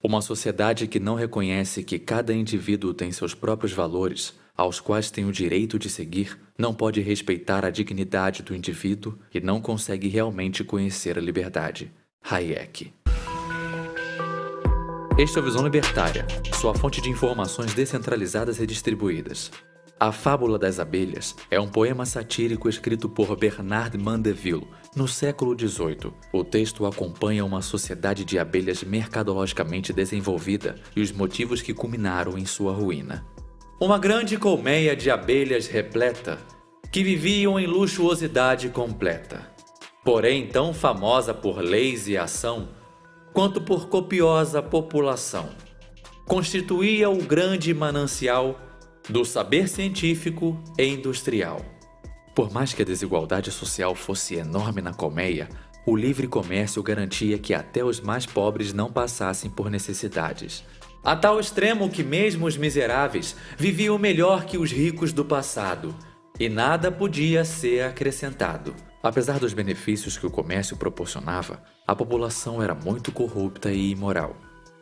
Uma sociedade que não reconhece que cada indivíduo tem seus próprios valores, aos quais tem o direito de seguir, não pode respeitar a dignidade do indivíduo e não consegue realmente conhecer a liberdade. Hayek. Este é o Visão Libertária, sua fonte de informações descentralizadas e distribuídas. A Fábula das Abelhas é um poema satírico escrito por Bernard Mandeville no século XVIII. O texto acompanha uma sociedade de abelhas mercadologicamente desenvolvida e os motivos que culminaram em sua ruína. Uma grande colmeia de abelhas repleta, que viviam em luxuosidade completa, porém tão famosa por leis e ação, quanto por copiosa população, constituía o grande manancial do saber científico e industrial. Por mais que a desigualdade social fosse enorme na colmeia, o livre comércio garantia que até os mais pobres não passassem por necessidades, a tal extremo que mesmo os miseráveis viviam melhor que os ricos do passado, e nada podia ser acrescentado. Apesar dos benefícios que o comércio proporcionava, a população era muito corrupta e imoral.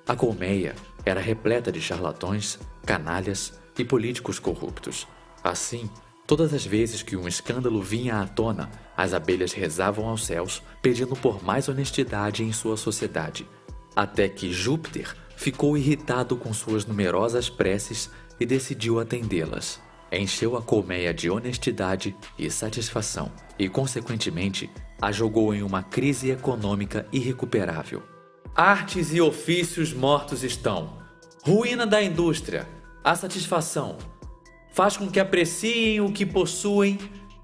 A colmeia era repleta de charlatões, canalhas e políticos corruptos. Assim, todas as vezes que um escândalo vinha à tona, as abelhas rezavam aos céus, pedindo por mais honestidade em sua sociedade, até que Júpiter ficou irritado com suas numerosas preces e decidiu atendê-las. Encheu a colmeia de honestidade e satisfação e, consequentemente, a jogou em uma crise econômica irrecuperável. Artes e ofícios mortos estão. Ruína da indústria. A satisfação faz com que apreciem o que possuem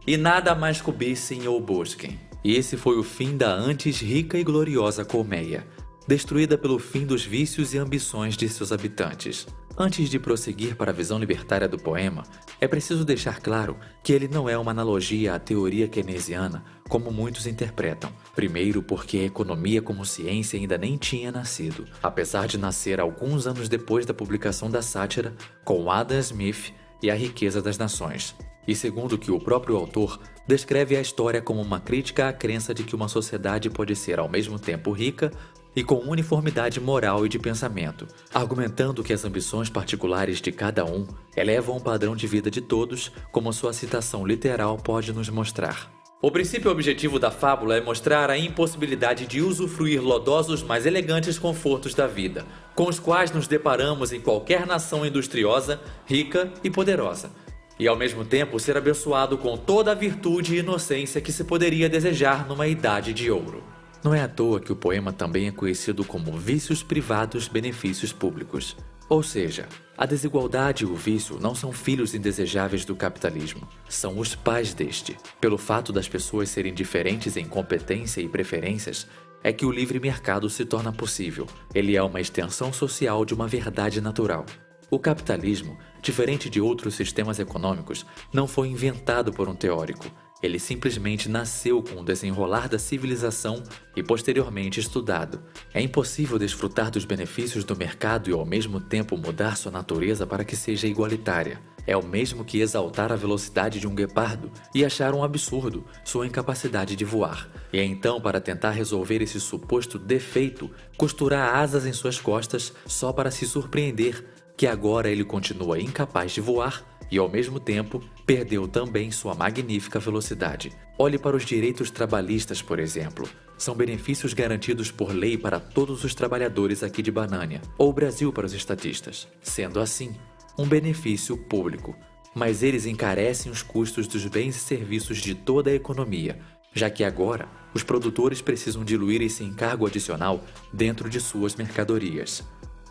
e nada mais cobicem ou busquem. E esse foi o fim da antes rica e gloriosa colmeia, destruída pelo fim dos vícios e ambições de seus habitantes. Antes de prosseguir para a visão libertária do poema, é preciso deixar claro que ele não é uma analogia à teoria keynesiana, como muitos interpretam. Primeiro, porque a economia como ciência ainda nem tinha nascido, apesar de nascer alguns anos depois da publicação da sátira, com Adam Smith e A Riqueza das Nações. E segundo, que o próprio autor descreve a história como uma crítica à crença de que uma sociedade pode ser ao mesmo tempo rica e com uniformidade moral e de pensamento, argumentando que as ambições particulares de cada um elevam o padrão de vida de todos, como sua citação literal pode nos mostrar. O princípio objetivo da fábula é mostrar a impossibilidade de usufruir lodosos mas elegantes confortos da vida, com os quais nos deparamos em qualquer nação industriosa, rica e poderosa, e ao mesmo tempo ser abençoado com toda a virtude e inocência que se poderia desejar numa idade de ouro. Não é à toa que o poema também é conhecido como Vícios Privados, Benefícios Públicos. Ou seja, a desigualdade e o vício não são filhos indesejáveis do capitalismo, são os pais deste. Pelo fato das pessoas serem diferentes em competência e preferências, é que o livre mercado se torna possível. Ele é uma extensão social de uma verdade natural. O capitalismo, diferente de outros sistemas econômicos, não foi inventado por um teórico. Ele simplesmente nasceu com o desenrolar da civilização e posteriormente estudado. É impossível desfrutar dos benefícios do mercado e ao mesmo tempo mudar sua natureza para que seja igualitária. É o mesmo que exaltar a velocidade de um guepardo e achar um absurdo sua incapacidade de voar. E então, para tentar resolver esse suposto defeito, costurar asas em suas costas só para se surpreender que agora ele continua incapaz de voar e, ao mesmo tempo, perdeu também sua magnífica velocidade. Olhe para os direitos trabalhistas, por exemplo. São benefícios garantidos por lei para todos os trabalhadores aqui de Banânia, ou Brasil para os estatistas. Sendo assim, um benefício público. Mas eles encarecem os custos dos bens e serviços de toda a economia, já que agora os produtores precisam diluir esse encargo adicional dentro de suas mercadorias.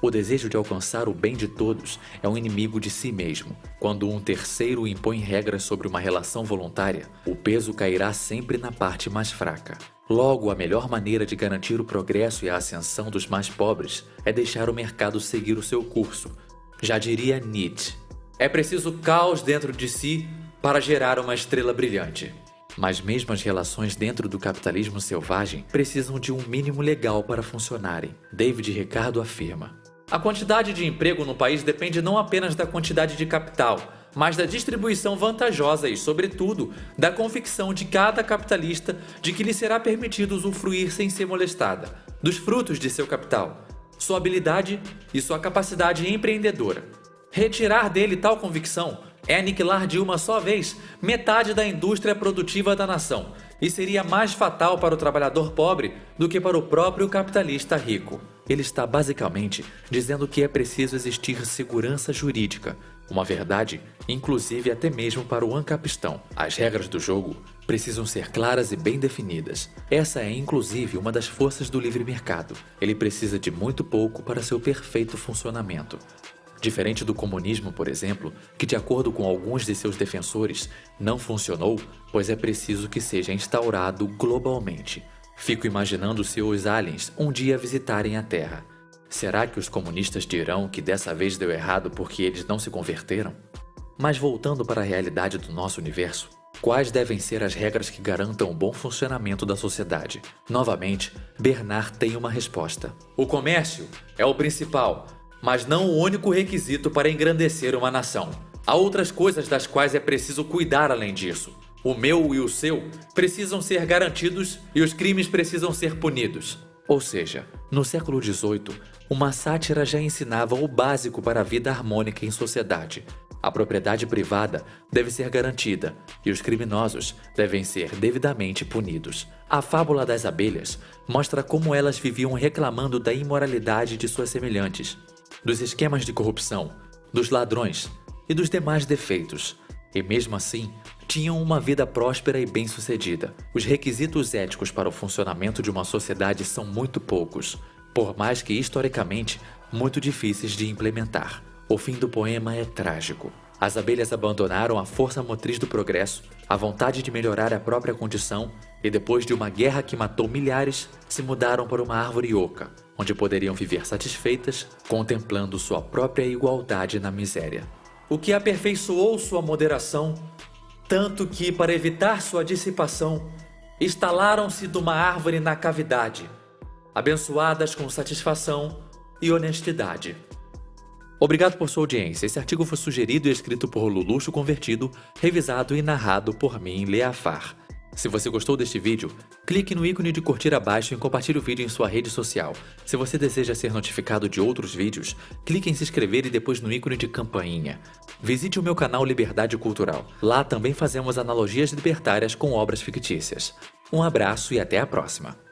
O desejo de alcançar o bem de todos é um inimigo de si mesmo. Quando um terceiro impõe regras sobre uma relação voluntária, o peso cairá sempre na parte mais fraca. Logo, a melhor maneira de garantir o progresso e a ascensão dos mais pobres é deixar o mercado seguir o seu curso. Já diria Nietzsche, é preciso caos dentro de si para gerar uma estrela brilhante. Mas mesmo as relações dentro do capitalismo selvagem precisam de um mínimo legal para funcionarem. David Ricardo afirma: a quantidade de emprego no país depende não apenas da quantidade de capital, mas da distribuição vantajosa e, sobretudo, da convicção de cada capitalista de que lhe será permitido usufruir sem ser molestada dos frutos de seu capital. sua habilidade e sua capacidade empreendedora. Retirar dele tal convicção é aniquilar de uma só vez metade da indústria produtiva da nação e seria mais fatal para o trabalhador pobre do que para o próprio capitalista rico. Ele está basicamente dizendo que é preciso existir segurança jurídica, uma verdade, inclusive até mesmo para o ancapistão. As regras do jogo precisam ser claras e bem definidas. Essa é inclusive uma das forças do livre mercado. Ele precisa de muito pouco para seu perfeito funcionamento. Diferente do comunismo, por exemplo, que de acordo com alguns de seus defensores, não funcionou, pois é preciso que seja instaurado globalmente. Fico imaginando se os aliens um dia visitarem a Terra. Será que os comunistas dirão que dessa vez deu errado porque eles não se converteram? Mas voltando para a realidade do nosso universo, quais devem ser as regras que garantam o bom funcionamento da sociedade? Novamente, Bernard tem uma resposta. O comércio é o principal, mas não o único requisito para engrandecer uma nação. Há outras coisas das quais é preciso cuidar além disso. O meu e o seu precisam ser garantidos e os crimes precisam ser punidos. Ou seja, no século XVIII, uma sátira já ensinava o básico para a vida harmônica em sociedade. A propriedade privada deve ser garantida e os criminosos devem ser devidamente punidos. A fábula das abelhas mostra como elas viviam reclamando da imoralidade de suas semelhantes, dos esquemas de corrupção, dos ladrões e dos demais defeitos. E mesmo assim, tinham uma vida próspera e bem-sucedida. Os requisitos éticos para o funcionamento de uma sociedade são muito poucos, por mais que historicamente muito difíceis de implementar. O fim do poema é trágico. As abelhas abandonaram a força motriz do progresso, a vontade de melhorar a própria condição e depois de uma guerra que matou milhares, se mudaram para uma árvore oca, onde poderiam viver satisfeitas, contemplando sua própria igualdade na miséria. O que aperfeiçoou sua moderação, tanto que, para evitar sua dissipação, instalaram-se de uma árvore na cavidade, abençoadas com satisfação e honestidade. Obrigado por sua audiência. Esse artigo foi sugerido e escrito por Luluxo Convertido, revisado e narrado por mim, Leafar. Se você gostou deste vídeo, clique no ícone de curtir abaixo e compartilhe o vídeo em sua rede social. Se você deseja ser notificado de outros vídeos, clique em se inscrever e depois no ícone de campainha. Visite o meu canal Liberdade Cultural. Lá também fazemos analogias libertárias com obras fictícias. Um abraço e até a próxima.